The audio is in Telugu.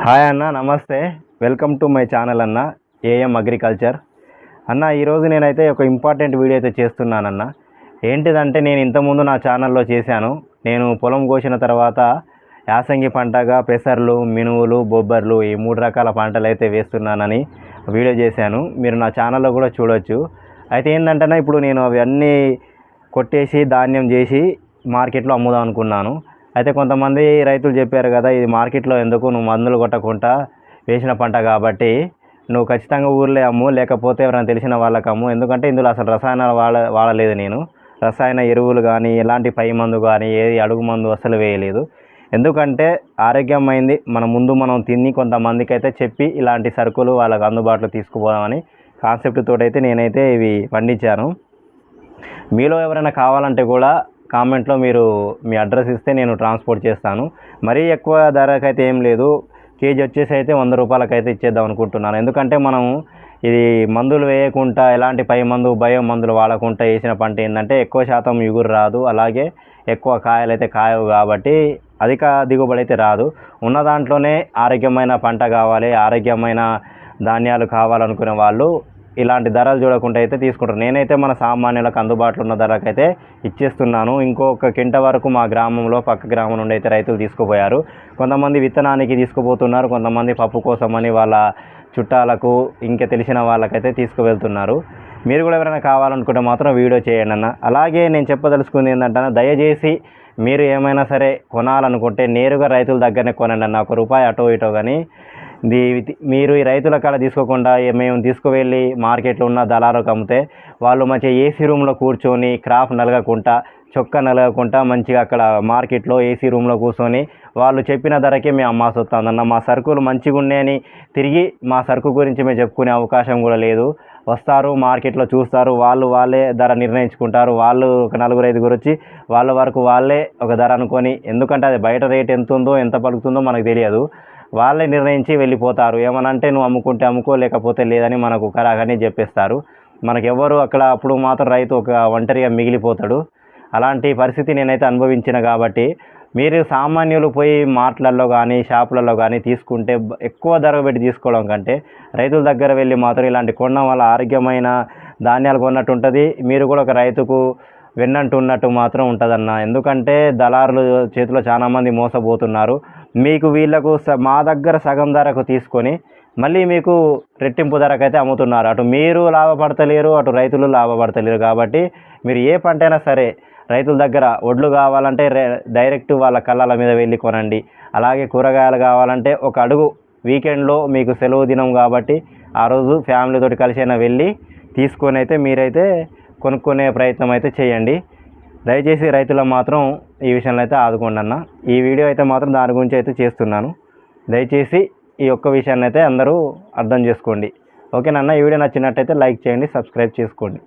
హాయ్ అన్న, నమస్తే. వెల్కమ్ టు మై ఛానల్ అన్న, ఏఎం అగ్రికల్చర్. అన్న, ఈరోజు నేనైతే ఒక ఇంపార్టెంట్ వీడియో అయితే చేస్తున్నానన్న. ఏంటిదంటే, నేను ఇంతకుముందు నా ఛానల్లో చేశాను. నేను పొలం కోసిన తర్వాత యాసంగి పంటగా పెసర్లు, మినువులు, బొబ్బర్లు ఈ 3 రకాల పంటలు అయితే వేస్తున్నానని వీడియో చేశాను. మీరు నా ఛానల్లో కూడా చూడొచ్చు. అయితే ఏంటంటే, ఇప్పుడు నేను అవన్నీ కొట్టేసి ధాన్యం చేసి మార్కెట్లో అమ్ముదాం అనుకున్నాను. అయితే కొంతమంది రైతులు చెప్పారు కదా, ఇది మార్కెట్లో ఎందుకు, నువ్వు మందులు కొట్టకుండా వేసిన పంట కాబట్టి నువ్వు ఖచ్చితంగా ఊర్లే అమ్ము, లేకపోతే ఎవరైనా తెలిసిన వాళ్ళకి అమ్ము. ఎందుకంటే ఇందులో అసలు రసాయనాలు వాడలేదు. నేను రసాయన ఎరువులు కానీ, ఎలాంటి పై మందు కానీ, ఏది అడుగు మందు అసలు వేయలేదు. ఎందుకంటే ఆరోగ్యమైంది మనం తిని కొంతమందికి అయితే చెప్పి ఇలాంటి సరుకులు వాళ్ళకి అందుబాటులో తీసుకుపోదామని కాన్సెప్ట్ తోటైతే నేనైతే ఇవి పండించాను. మీలో ఎవరైనా కావాలంటే కూడా కామెంట్లో మీరు మీ అడ్రస్ ఇస్తే నేను ట్రాన్స్పోర్ట్ చేస్తాను. మరీ ఎక్కువ ధరకైతే ఏం లేదు. కేజీ వచ్చేసి అయితే 100 రూపాయలకైతే ఇచ్చేద్దాం అనుకుంటున్నాను. ఎందుకంటే మనం ఇది మందులు వేయకుండా, ఎలాంటి పై మందు బయో మందులు వాడకుండా వేసిన పంట ఏంటంటే ఎక్కువ శాతం ఇగురు రాదు, అలాగే ఎక్కువ కాయలు అయితే కాయవు. కాబట్టి అధిక దిగుబడి అయితే రాదు. ఉన్న దాంట్లోనే ఆరోగ్యమైన పంట కావాలి, ఆరోగ్యమైన ధాన్యాలు కావాలనుకునే వాళ్ళు ఇలాంటి ధరలు చూడకుండా అయితే తీసుకుంటారు. నేనైతే మన సామాన్యులకు అందుబాటులో ఉన్న ధరకైతే ఇచ్చేస్తున్నాను. ఇంకొక కింట వరకు మా గ్రామంలో పక్క గ్రామం నుండి అయితే రైతులు తీసుకుపోయారు. కొంతమంది విత్తనానికి తీసుకుపోతున్నారు, కొంతమంది పప్పు కోసమని వాళ్ళ చుట్టాలకు ఇంకా తెలిసిన వాళ్ళకైతే తీసుకువెళ్తున్నారు. మీరు కూడా ఎవరైనా కావాలనుకుంటే మాత్రం వీడియో చేయండి అన్న. అలాగే నేను చెప్పదలుచుకుంది ఏంటంటే, దయచేసి మీరు ఏమైనా సరే కొనాలనుకుంటే నేరుగా రైతుల దగ్గరనే కొనండి అన్న. ₹1 అటో ఇటో కానీ మీరు ఈ రైతుల కాడ తీసుకోకుండా మేము తీసుకువెళ్ళి మార్కెట్లో ఉన్న దళారులకు అమ్మితే వాళ్ళు మంచిగా ఏసీ రూమ్లో కూర్చొని క్రాప్ నలగకుండా, చొక్క నలగకుండా మంచిగా అక్కడ మార్కెట్లో ఏసీ రూమ్లో కూర్చొని వాళ్ళు చెప్పిన ధరకే మేము అమ్మాల్సి వస్తుందన్న. మా సరుకులు మంచిగా ఉన్నాయని తిరిగి మా సరుకు గురించి మేము చెప్పుకునే అవకాశం కూడా లేదు. వస్తారు, మార్కెట్లో చూస్తారు, వాళ్ళే ధర నిర్ణయించుకుంటారు. వాళ్ళు ఒక 4-5 వచ్చి వాళ్ళ వరకు వాళ్ళే ఒక ధర అనుకొని, ఎందుకంటే అది బయట రేట్ ఎంత ఉందో ఎంత పలుకుతుందో మనకు తెలియదు. వాళ్ళే నిర్ణయించి వెళ్ళిపోతారు. ఏమనంటే నువ్వు అమ్ముకుంటే అమ్ముకో, లేకపోతే లేదని మనకు కరాగానే చెప్పేస్తారు. మనకెవ్వరు అక్కడ అప్పుడు మాత్రం రైతు ఒక ఒంటరిగా మిగిలిపోతాడు. అలాంటి పరిస్థితి నేనైతే అనుభవించిన కాబట్టి మీరు సామాన్యులు పోయి మార్ట్లలో కానీ షాపులలో కానీ తీసుకుంటే ఎక్కువ ధర పెట్టి తీసుకోవడం కంటే రైతుల దగ్గర వెళ్ళి మాత్రం ఇలాంటి కొనడం వల్ల ఆరోగ్యమైన ధాన్యాలు కొన్నట్టు ఉంటుంది. మీరు కూడా ఒక రైతుకు వెన్నంటున్నట్టు మాత్రం ఉంటుందన్న. ఎందుకంటే దళారుల చేతిలో చాలామంది మోసపోతున్నారు. మీకు వీళ్ళకు మా దగ్గర సగం ధరకు తీసుకొని మళ్ళీ మీకు రెట్టింపు ధరకైతే అమ్ముతున్నారు. అటు మీరు లాభపడతలేరు, అటు రైతులు లాభపడతలేరు. కాబట్టి మీరు ఏ పంట అయినా సరే రైతుల దగ్గర వడ్లు కావాలంటే డైరెక్ట్ వాళ్ళ కళ్ళల మీద వెళ్ళి కొనండి. అలాగే కూరగాయలు కావాలంటే ఒక అడుగు వీకెండ్లో మీకు సెలవు దినం కాబట్టి ఆ రోజు ఫ్యామిలీతోటి కలిసి అయినా వెళ్ళి తీసుకొని అయితే మీరైతే కొనుక్కునే ప్రయత్నం అయితే చేయండి. దయచేసి రైతులు మాత్రం ఈ విషయంలో అయితే ఆదుకోండి అన్న. ఈ వీడియో అయితే మాత్రం దాని గురించి అయితే చేస్తున్నాను. దయచేసి ఈ ఒక్క విషయాన్ని అయితే అందరూ అర్థం చేసుకోండి. ఓకేనన్న. ఈ వీడియో నచ్చినట్టయితే లైక్ చేయండి, సబ్స్క్రైబ్ చేసుకోండి.